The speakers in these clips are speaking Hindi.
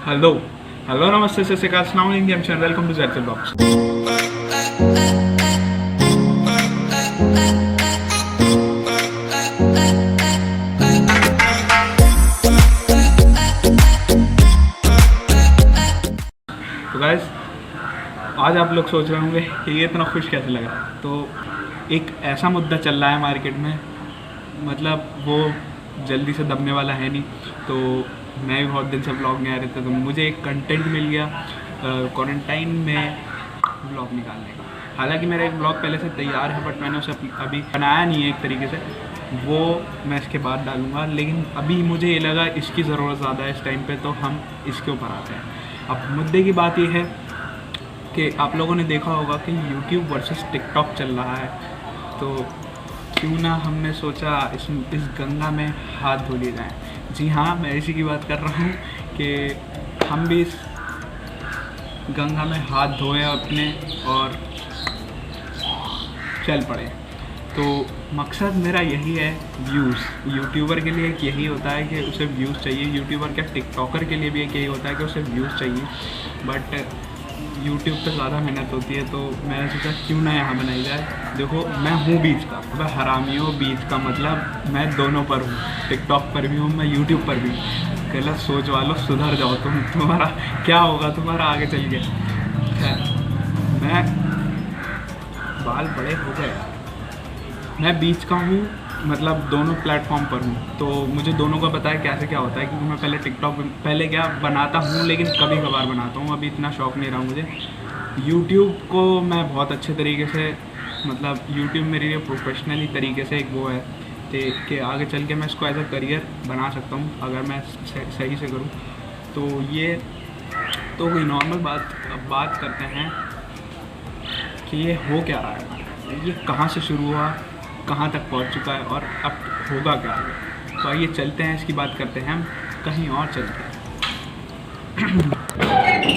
हेलो हेलो नमस्ते सत श्री अकाल अस्सलाम वालेकुम वेलकम टू जैक्सन बॉक्स। तो गाइस आज आप लोग सोच रहे होंगे कि ये इतना खुश कैसे लगा। तो एक ऐसा मुद्दा चल रहा है मार्केट में, मतलब वो जल्दी से दबने वाला है नहीं। तो मैं भी बहुत दिन से ब्लॉग नहीं आ रहे थे, तो मुझे एक कंटेंट मिल गया क्वारंटाइन में ब्लॉग निकालने का। हालांकि मेरा एक ब्लॉग पहले से तैयार है, बट मैंने उसे अभी बनाया नहीं है एक तरीके से, वो मैं इसके बाद डालूँगा। लेकिन अभी मुझे ये लगा इसकी ज़रूरत ज़्यादा है इस टाइम पे, तो हम इसके ऊपर आते हैं। अब मुद्दे की बात ये है कि आप लोगों ने देखा होगा कि YouTube वर्सेस TikTok चल रहा है, तो क्यों ना हमने सोचा इस गंगा में हाथ धो लिए जाएँ। जी हाँ, मैं इसी की बात कर रहा हूँ कि हम भी इस गंगा में हाथ धोएं अपने और चल पड़े। तो मकसद मेरा यही है, व्यूज़। यूट्यूबर के लिए एक यही होता है कि उसे व्यूज़ चाहिए, यूट्यूबर क्या टिकटॉकर के लिए भी एक यही होता है कि उसे व्यूज़ चाहिए। बट यूट्यूब पे ज़्यादा मेहनत होती है, तो मैंने सोचा क्यों ना यहाँ बनाई जाए। देखो मैं हूँ बीच का, मैं हरामी हूँ बीच का, मतलब मैं दोनों पर हूँ, टिकटॉक पर भी हूँ, मैं यूट्यूब पर भी। गलत सोच वालों सुधर जाओ तुम्हारा क्या होगा तुम्हारा आगे चल के। खैर, मैं बाल बड़े हो गए, मैं बीच का हूँ, मतलब दोनों प्लेटफॉर्म पर हूँ, तो मुझे दोनों का पता है कैसे क्या होता है। क्योंकि मैं पहले टिकटॉक पहले क्या बनाता हूँ, लेकिन कभी कभार बनाता हूँ, अभी इतना शौक नहीं रहा मुझे। यूट्यूब को मैं बहुत अच्छे तरीके से, मतलब यूट्यूब मेरे लिए प्रोफेशनली तरीके से एक वो है कि आगे चल के मैं इसको एज अ करियर बना सकता हूँ अगर मैं सही से करूँ। तो ये तो कोई नॉर्मल बात। अब बात करते हैं कि ये हो क्या रहा है, ये कहाँ से शुरू हुआ, कहाँ तक पहुँच चुका है और अब होगा क्या आगे। तो आइए चलते हैं, इसकी बात करते हैं, हम कहीं और चलते हैं।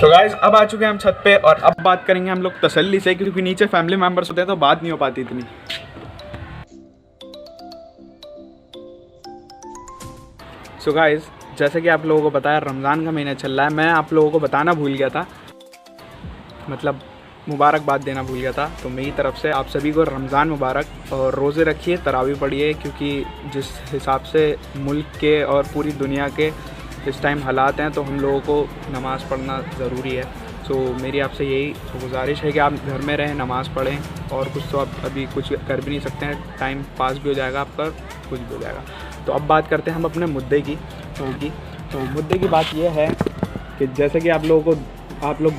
तो गाइस अब आ चुके हैं हम छत पे, और अब बात करेंगे हम लोग तसल्ली से, क्योंकि नीचे फैमिली मेम्बर्स होते हैं तो बात नहीं हो पाती इतनी। सो गाइस जैसे कि आप लोगों को पता है रमज़ान का महीना चल रहा है। मैं आप लोगों को बताना भूल गया था, मतलब मुबारकबाद देना भूल गया था। तो मेरी तरफ से आप सभी को रमज़ान मुबारक, और रोज़े रखिए, तरावी पढ़िए, क्योंकि जिस हिसाब से मुल्क के और पूरी दुनिया के इस टाइम हालात हैं, तो हम लोगों को नमाज़ पढ़ना ज़रूरी है। तो मेरी आपसे यही गुजारिश है कि आप घर में रहें, नमाज़ पढ़ें, और कुछ तो आप अभी कुछ कर भी नहीं सकते हैं, टाइम पास भी हो जाएगा आपका, कुछ भी हो जाएगा। तो अब बात करते हैं हम अपने मुद्दे की। तो मुद्दे की बात यह है कि जैसे कि आप लोग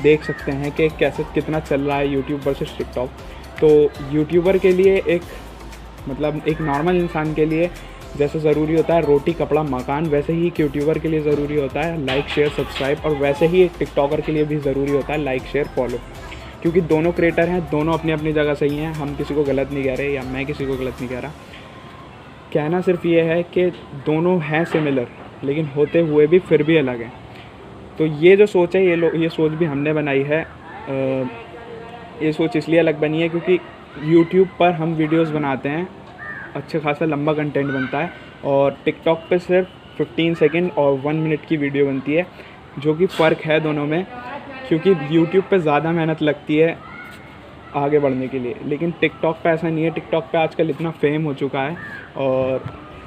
देख सकते हैं कि कैसे कितना चल रहा है यूट्यूब वर्सेस टिकटॉक। तो यूट्यूबर के लिए एक नॉर्मल इंसान के लिए जैसे ज़रूरी होता है रोटी कपड़ा मकान, वैसे ही एक यूट्यूबर के लिए ज़रूरी होता है लाइक शेयर सब्सक्राइब, और वैसे ही एक टिकटॉकर के लिए भी ज़रूरी होता है लाइक शेयर फॉलो। क्योंकि दोनों क्रिएटर हैं, दोनों अपनी अपनी जगह सही हैं, हम किसी को गलत नहीं कह रहे, या मैं किसी को गलत नहीं कह रहा। कहना सिर्फ ये है कि दोनों हैं सिमिलर, लेकिन होते हुए भी फिर भी अलग हैं। तो ये जो सोच है, ये सोच भी हमने बनाई है। ये सोच इसलिए अलग बनी है क्योंकि YouTube पर हम वीडियोस बनाते हैं, अच्छे खासा लंबा कंटेंट बनता है, और TikTok पे सिर्फ 15 सेकंड और 1 मिनट की वीडियो बनती है, जो कि फ़र्क है दोनों में। क्योंकि YouTube पे ज़्यादा मेहनत लगती है आगे बढ़ने के लिए, लेकिन TikTok पे ऐसा नहीं है। TikTok पे आजकल इतना फेम हो चुका है, और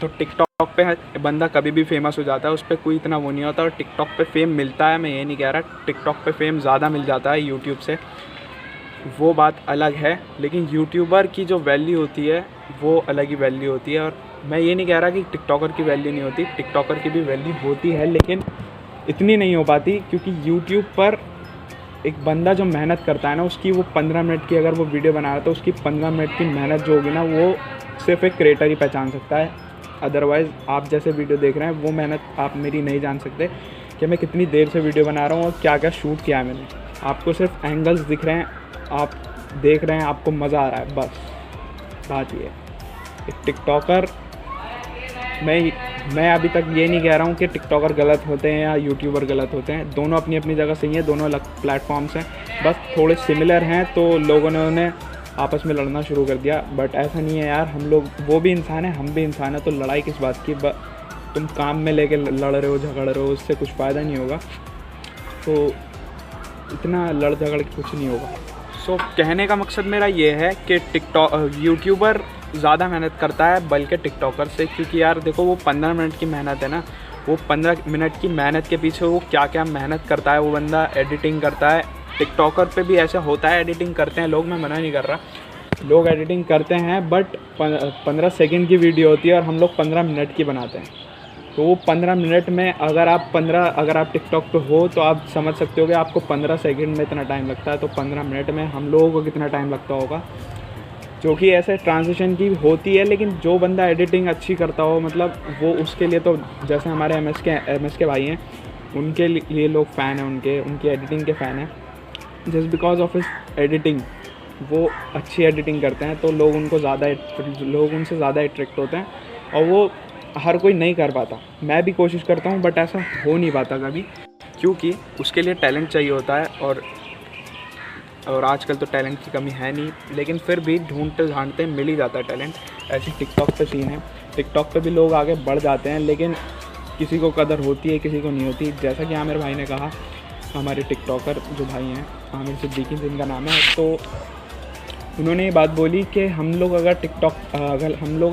तो TikTok पे बंदा कभी भी फेमस हो जाता है, उस पर कोई इतना वो नहीं होता। और TikTok पे फेम मिलता है, मैं ये नहीं कह रहा, TikTok पे फेम ज़्यादा मिल जाता है यूट्यूब से, वो बात अलग है। लेकिन यूट्यूबर की जो वैल्यू होती है वो अलग ही वैल्यू होती है। और मैं ये नहीं कह रहा कि टिकटॉकर की वैल्यू नहीं होती, टिकटॉकर की भी वैल्यू होती है, लेकिन इतनी नहीं हो पाती। क्योंकि यूट्यूब पर एक बंदा जो मेहनत करता है ना, उसकी वो 15 मिनट की अगर वो वीडियो बना रहा है, तो उसकी 15 मिनट की मेहनत जो होगी ना, वो सिर्फ एक क्रिएटर ही पहचान सकता है। अदरवाइज़ आप जैसे वीडियो देख रहे हैं वो मेहनत आप मेरी नहीं जान सकते कि मैं कितनी देर से वीडियो बना रहा हूँ और क्या क्या शूट किया है मैंने। आपको सिर्फ एंगल्स दिख रहे हैं, आप देख रहे हैं, आपको मज़ा आ रहा है, बस बात ये है। एक टिकटॉकर, मैं अभी तक ये नहीं कह रहा हूँ कि टिकटॉकर गलत होते हैं या यूट्यूबर गलत होते हैं, दोनों अपनी अपनी जगह सही हैं, दोनों अलग प्लेटफॉर्म्स हैं, बस थोड़े सिमिलर हैं, तो लोगों ने उन्हें आपस में लड़ना शुरू कर दिया। बट ऐसा नहीं है यार, हम लोग, वो भी इंसान है, हम भी इंसान है, तो लड़ाई किस बात की। तुम काम में लेके लड़ रहे हो, झगड़ रहे हो, उससे कुछ फ़ायदा नहीं होगा। तो इतना लड़ झगड़ के कुछ नहीं होगा। सो कहने का मकसद मेरा ये है कि यूट्यूबर ज़्यादा मेहनत करता है बल्कि टिकटॉकर से, क्योंकि यार देखो वो 15 मिनट की मेहनत है ना, वो 15 मिनट की मेहनत के पीछे वो क्या क्या मेहनत करता है वो बंदा, एडिटिंग करता है। टिकटॉकर पे भी ऐसा होता है, एडिटिंग करते हैं लोग, मैं मना नहीं कर रहा, लोग एडिटिंग करते हैं, बट 15 सेकंड की वीडियो होती है और हम लोग 15 मिनट की बनाते हैं। तो वो 15 मिनट में अगर आप टिकटॉक पे हो तो आप समझ सकते हो कि आपको 15 सेकंड में इतना टाइम लगता है, तो 15 मिनट में हम लोगों को कितना टाइम लगता होगा, जो कि ऐसे ट्रांजिशन की होती है। लेकिन जो बंदा एडिटिंग अच्छी करता हो, मतलब वो उसके लिए तो जैसे हमारे एम एस के भाई हैं, उनके लिए लोग फ़ैन हैं, उनकी एडिटिंग के फ़ैन हैं, just because of his editing. वो अच्छी एडिटिंग करते हैं तो लोग उनसे ज़्यादा अट्रैक्ट होते हैं, और वो हर कोई नहीं कर पाता। मैं भी कोशिश करता हूँ बट ऐसा हो नहीं पाता कभी, क्योंकि उसके लिए टैलेंट चाहिए होता है, और आजकल तो टैलेंट की कमी है नहीं, लेकिन फिर भी ढूंढते झांटते मिल ही जाता है टैलेंट। ऐसे टिकटॉक पे सीन है, टिकटॉक पे भी लोग आगे बढ़ जाते हैं, लेकिन किसी को कदर होती है, किसी को नहीं होती। जैसा कि आमिर भाई ने कहा, हमारे टिकटॉकर जो भाई हैं, आमिर सिद्दीकी जिनका नाम है, तो उन्होंने ये बात बोली कि हम लोग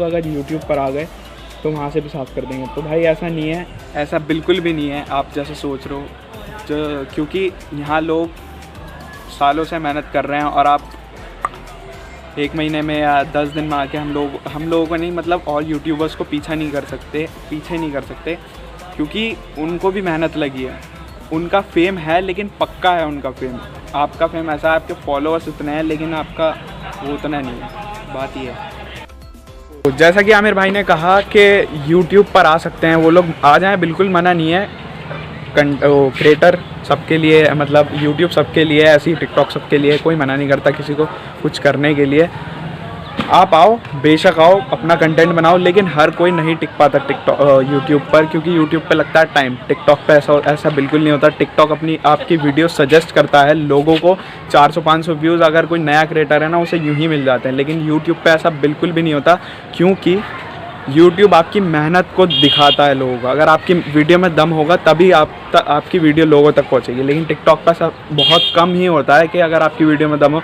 अगर यूट्यूब पर आ गए तो वहाँ से भी साफ़ कर देंगे। तो भाई ऐसा नहीं है, ऐसा बिल्कुल भी नहीं है आप जैसे सोच रहे हो, क्योंकि यहाँ लोग सालों से मेहनत कर रहे हैं, और आप 1 महीने में या 10 दिन में आके हम लोगों को नहीं, मतलब और यूट्यूबर्स को पीछे नहीं कर सकते, क्योंकि उनको भी मेहनत लगी है। उनका फेम है, लेकिन पक्का है उनका फेम। आपका फेम ऐसा है, आपके फॉलोअर्स इतने हैं, लेकिन आपका वो उतना नहीं है, बात ये है। तो जैसा कि आमिर भाई ने कहा कि यूट्यूब पर आ सकते हैं वो लोग, आ जाएं, बिल्कुल मना नहीं है। क्रिएटर सबके लिए, मतलब यूट्यूब सबके लिए, ऐसी टिकटॉक सबके लिए, कोई मना नहीं करता किसी को कुछ करने के लिए। आप आओ, बेशक आओ, अपना कंटेंट बनाओ, लेकिन हर कोई नहीं टिक पाता यूट्यूब पर, क्योंकि यूट्यूब पे लगता है टाइम। टिकटॉक पे ऐसा बिल्कुल नहीं होता। टिकटॉक आपकी वीडियो सजेस्ट करता है लोगों को, 400-500 व्यूज़ अगर कोई नया क्रिएटर है ना, उसे यूं ही मिल जाते हैं। लेकिन यूट्यूब पे ऐसा बिल्कुल भी नहीं होता, क्योंकि यूट्यूब आपकी मेहनत को दिखाता है लोगों को। अगर आपकी वीडियो में दम होगा तभी आपकी वीडियो लोगों तक पहुँचेगी। लेकिन टिकटॉक पर ऐसा बहुत कम ही होता है कि अगर आपकी वीडियो में दम हो।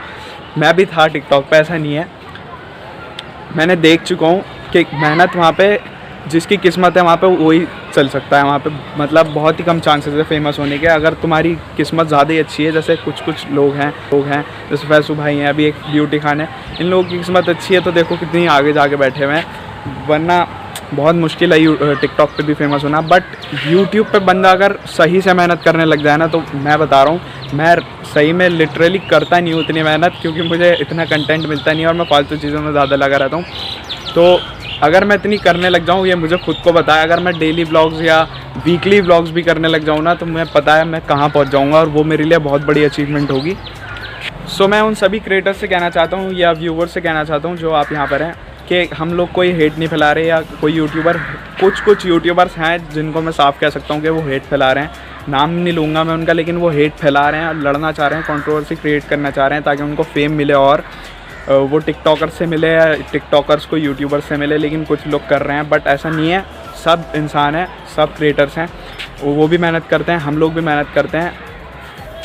मैं भी था टिकटॉक पर, ऐसा नहीं है, मैंने देख चुका हूँ कि मेहनत वहाँ पे, जिसकी किस्मत है वहाँ पे वही चल सकता है। वहाँ पे मतलब बहुत ही कम चांसेस है फेमस होने के। अगर तुम्हारी किस्मत ज़्यादा ही अच्छी है, जैसे कुछ लोग हैं जैसे फैसू भाई हैं, अभी एक ब्यूटी खान है, इन लोगों की किस्मत अच्छी है तो देखो कितनी आगे जाके बैठे हुए हैं, वरना बहुत मुश्किल है टिकटॉक पे भी फेमस होना। बट यूट्यूब पे बंदा अगर सही से मेहनत करने लग जाए ना, तो मैं बता रहा हूँ, मैं सही में लिटरली करता नहीं हूँ इतनी मेहनत, क्योंकि मुझे इतना कंटेंट मिलता नहीं और मैं फालतू चीज़ों में ज़्यादा लगा रहता हूँ। तो अगर मैं इतनी करने लग जाऊँ, ये मुझे खुद को पता है, अगर मैं डेली व्लॉग्स या वीकली व्लॉग्स भी करने लग जाऊँ ना, तो मुझे पता है मैं कहाँ पहुँच जाऊँगा, और वो मेरे लिए बहुत बड़ी अचीवमेंट होगी। सो मैं उन सभी क्रिएटर्स से कहना चाहता हूँ, या व्यूवर्स से कहना चाहता हूँ जो आप यहाँ पर हैं, कि हम लोग कोई हेट नहीं फैला रहे, या कोई यूट्यूबर, कुछ यूट्यूबर्स हैं जिनको मैं साफ कह सकता हूँ कि वो हेट फैला रहे हैं। नाम नहीं लूँगा मैं उनका, लेकिन वो हेट फैला रहे हैं और लड़ना चाह रहे हैं, कंट्रोवर्सी क्रिएट करना चाह रहे हैं, ताकि उनको फेम मिले और वो टिकटॉकर से मिले या टिकटॉकर्स को यूट्यूबर से मिले। लेकिन कुछ लोग कर रहे हैं, बट ऐसा नहीं है। सब इंसान हैं, सब क्रिएटर्स हैं, वो भी मेहनत करते हैं, हम लोग भी मेहनत करते हैं।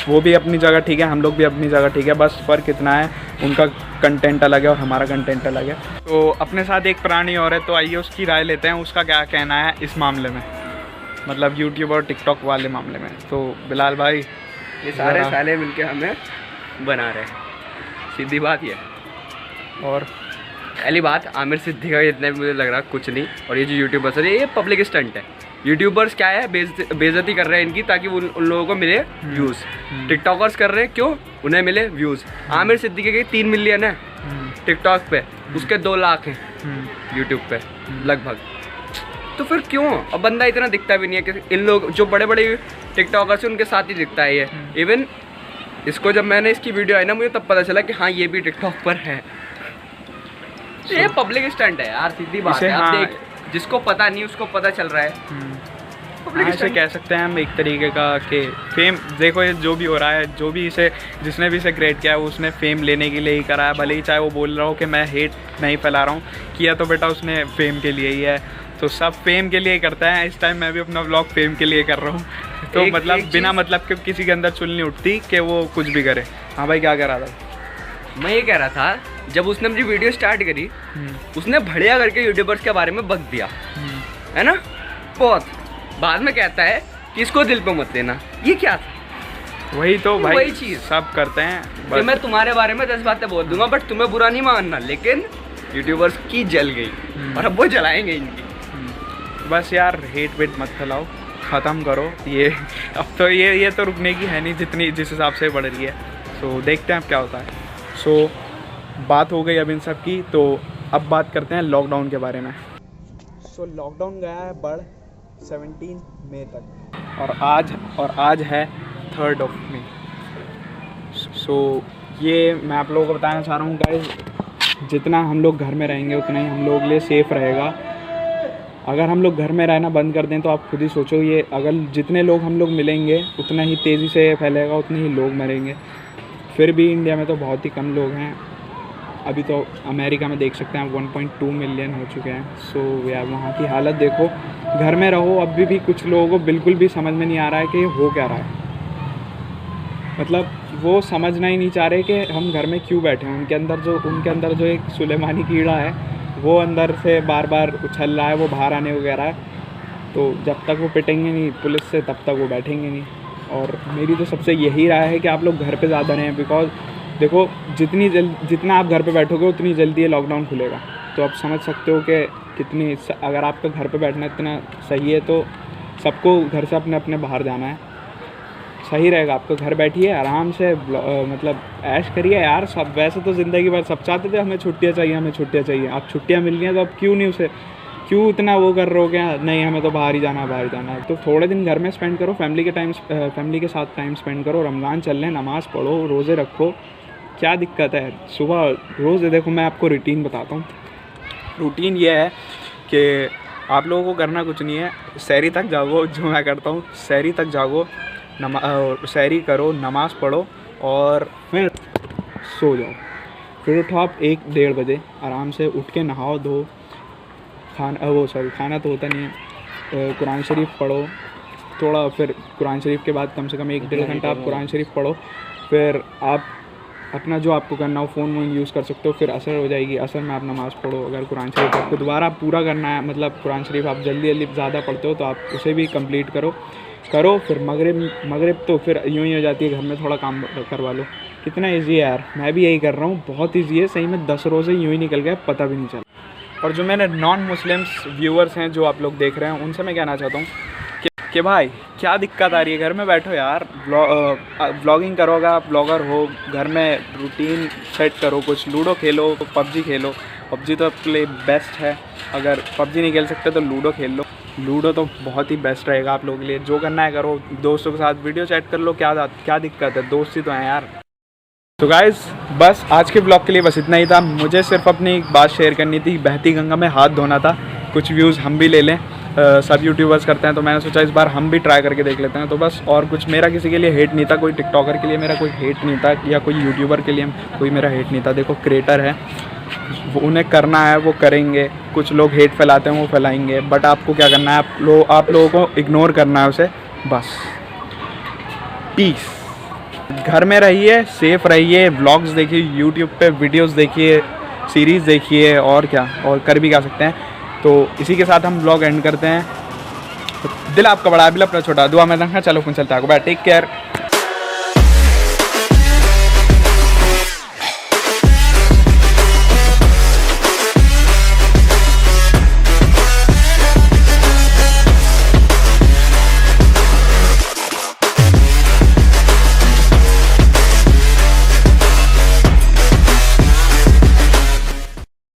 वो भी अपनी जगह ठीक है, हम लोग भी अपनी जगह ठीक है, बस फ़र्क इतना है, उनका कंटेंट अलग है और हमारा कंटेंट अलग है। तो अपने साथ एक प्राणी और है, तो आइए उसकी राय लेते हैं, उसका क्या कहना है इस मामले में, मतलब यूट्यूब और टिकटॉक वाले मामले में। तो बिलाल भाई, ये सारे साले मिलके हमें बना रहे हैं, सीधी बात ये। और पहली बात, आमिर सिद्दीकी का जितना भी मुझे लग रहा कुछ नहीं, और ये जो यूट्यूबर्स है ये पब्लिक स्टंट है। यूट्यूबर्स क्या है, बेइज्जती कर रहे हैं इनकी, ताकि उन लोगों को मिले व्यूज़। टिकटॉकर्स कर रहे हैं क्यों, उन्हें मिले व्यूज़। आमिर सिद्दीकी के 3 मिलियन है टिकटॉक पे, उसके 2 लाख हैं यूट्यूब पे लगभग। तो फिर क्यों, अब बंदा इतना दिखता भी नहीं है कि इन लोग जो बड़े बड़े टिकटॉकर्स हैं उनके साथ ही दिखता है ये। इवन इसको जब मैंने इसकी वीडियो आई ना, मुझे तब पता चला कि हाँ ये भी टिकटॉक पर है। ये पब्लिक स्टंट है यार, सीधी बात है। आप देख, जिसको पता नहीं उसको पता चल रहा है। ऐसे कह सकते हैं हम एक तरीके का कि फेम, देखो ये जो भी हो रहा है, जो भी जिसने भी इसे क्रिएट किया है, उसने फेम लेने के लिए ही करा है। भले ही चाहे वो बोल रहा हो कि मैं हेट नहीं फैला रहा हूँ, किया तो बेटा उसने फेम के लिए ही है। तो सब फेम के लिए ही करता है। इस टाइम मैं भी अपना व्लॉग फेम के लिए कर रहा हूँ। तो मतलब बिना मतलब के किसी के अंदर चुल नहीं उठती कि वो कुछ भी करे। हाँ भाई क्या कह रहा था? मैं ये कह रहा था, जब उसने मुझे वीडियो स्टार्ट करी उसने बढ़िया करके यूट्यूबर्स के बारे में बक दिया, है ना, बहुत। बाद में कहता है कि इसको दिल पे मत लेना। ये क्या था? वही तो भाई, वही चीज़ सब करते हैं। कि मैं तुम्हारे बारे में 10 बातें बोल दूंगा बट तुम्हें बुरा नहीं मानना, लेकिन यूट्यूबर्स की जल गई और अब वो जलाएंगे इनकी। बस यार हेट वेट मत फैलाओ, ख़त्म करो ये। अब तो ये तो रुकने की है नहीं जितनी जिस हिसाब से बढ़ रही है। सो देखते हैं अब क्या होता है। सो बात हो गई अब इन सब की, तो अब बात करते हैं लॉकडाउन के बारे में। सो लॉकडाउन गया है बढ़ 17 मई तक और आज है 3rd of May। सो ये मैं आप लोगों को बताना चाह रहा हूँ गाइस, जितना हम लोग घर में रहेंगे उतना ही हम लोग के लिए सेफ़ रहेगा। अगर हम लोग घर में रहना बंद कर दें तो आप खुद ही सोचो, ये अगर जितने लोग हम लोग मिलेंगे उतना ही तेज़ी से फैलेगा, उतने ही लोग मरेंगे। फिर भी इंडिया में तो बहुत ही कम लोग हैं। अभी तो अमेरिका में देख सकते हैं 1.2 मिलियन हो चुके हैं। सो यार वहाँ की हालत देखो, घर में रहो। अभी भी कुछ लोगों को बिल्कुल भी समझ में नहीं आ रहा है कि हो क्या रहा है। मतलब वो समझना ही नहीं चाह रहे कि हम घर में क्यों बैठे हैं। उनके अंदर जो एक सुलेमानी कीड़ा है वो अंदर से बार बार उछल रहा है, वो बाहर आने वगैरह है। तो जब तक वो पिटेंगे नहीं पुलिस से तब तक वो बैठेंगे नहीं। और मेरी तो सबसे यही राय है कि आप लोग घर पे ज़्यादा रहें, बिकॉज देखो जितना आप घर पे बैठोगे उतनी जल्दी ये लॉकडाउन खुलेगा। तो आप समझ सकते हो कि कितनी, अगर आपका घर पे बैठना इतना सही है तो सबको घर से अपने अपने बाहर जाना है, सही रहेगा। आपको घर बैठिए आराम से, मतलब ऐश करिए यार। सब वैसे तो ज़िंदगी भर सब चाहते थे हमें छुट्टियाँ चाहिए। आप छुट्टियाँ मिल रही हैं तो अब क्यों इतना वो कर रहे हो क्या? नहीं हमें तो बाहर ही जाना है। तो थोड़े दिन घर में स्पेंड करो, फैमिली के साथ टाइम स्पेंड करो। रमज़ान चल रहे, नमाज़ पढ़ो, रोज़े रखो, क्या दिक्कत है? सुबह रोज़ देखो, मैं आपको रूटीन बताता हूँ। रूटीन ये है कि आप लोगों को करना कुछ नहीं है, सहरी तक जागो, जो मैं करता हूँ। सहरी तक जागो, सहरी करो, नमाज़ पढ़ो और फिर सो जाओ। फिर उठो आप 1-1:30 बजे, आराम से उठ के नहाओ धो, खाना तो होता नहीं है, कुरान शरीफ पढ़ो थोड़ा। फिर कुरान शरीफ के बाद कम से कम 1-1.5 घंटा आप कुरान शरीफ पढ़ो। फिर आप अपना जो आपको करना हो फ़ोन यूज़ कर सकते हो। फिर असर हो जाएगी, असर में आप नमाज़ पढ़ो। अगर कुरान शरीफ आपको दोबारा पूरा करना है, मतलब कुरान शरीफ आप जल्दी ज़्यादा पढ़ते हो तो आप उसे भी कंप्लीट करो। फिर मगरिब तो फिर यूँ ही हो जाती है, घर में थोड़ा काम करवा लो। कितना ईजी है यार, मैं भी यही कर रहा हूँ, बहुत ईजी है सही में। 10 रोज़े यूँ ही निकल गए, पता भी नहीं चला। और जो मेरे नॉन मुस्लिम्स व्यूअर्स हैं जो आप लोग देख रहे हैं, उनसे मैं कहना चाहता हूँ कि भाई क्या दिक्कत आ रही है? घर में बैठो यार, व्लॉगिंग करोगा, ब्लॉगर हो, घर में रूटीन सेट करो, कुछ लूडो खेलो, पबजी खेलो। पबजी तो आपके लिए बेस्ट है। अगर पबजी नहीं खेल सकते तो लूडो खेल लो, लूडो तो बहुत ही बेस्ट रहेगा आप लोगों के लिए। जो करना है करो, दोस्तों के साथ वीडियो चैट कर लो, क्या दिक्कत है? दोस्त ही तो हैं यार। तो गाइज़ बस आज के ब्लॉग के लिए बस इतना ही था। मुझे सिर्फ अपनी एक बात शेयर करनी थी, बहती गंगा में हाथ धोना था। कुछ व्यूज़ हम भी ले लें, सब यूट्यूबर्स करते हैं तो मैंने सोचा इस बार हम भी ट्राई करके देख लेते हैं। तो बस, और कुछ मेरा किसी के लिए हेट नहीं था, कोई टिकटॉकर के लिए मेरा कोई हेट नहीं था, या कोई यूट्यूबर के लिए कोई मेरा हेट नहीं था। देखो क्रिएटर है, उन्हें करना है वो करेंगे। कुछ लोग हेट फैलाते हैं वो फैलाएंगे, बट आपको क्या करना है, आप लोगों को इग्नोर करना है उसे, बस। पीस। घर में रहिए, सेफ रहिए, व्लॉग्स देखिए, यूट्यूब पे वीडियोस देखिए, सीरीज़ देखिए, और क्या और कर भी क्या सकते हैं। तो इसी के साथ हम व्लॉग एंड करते हैं। दिल आपका बड़ा, बिल अपना छोटा, दुआ में रखना। चलो फोन चलता है, बाय, टेक केयर।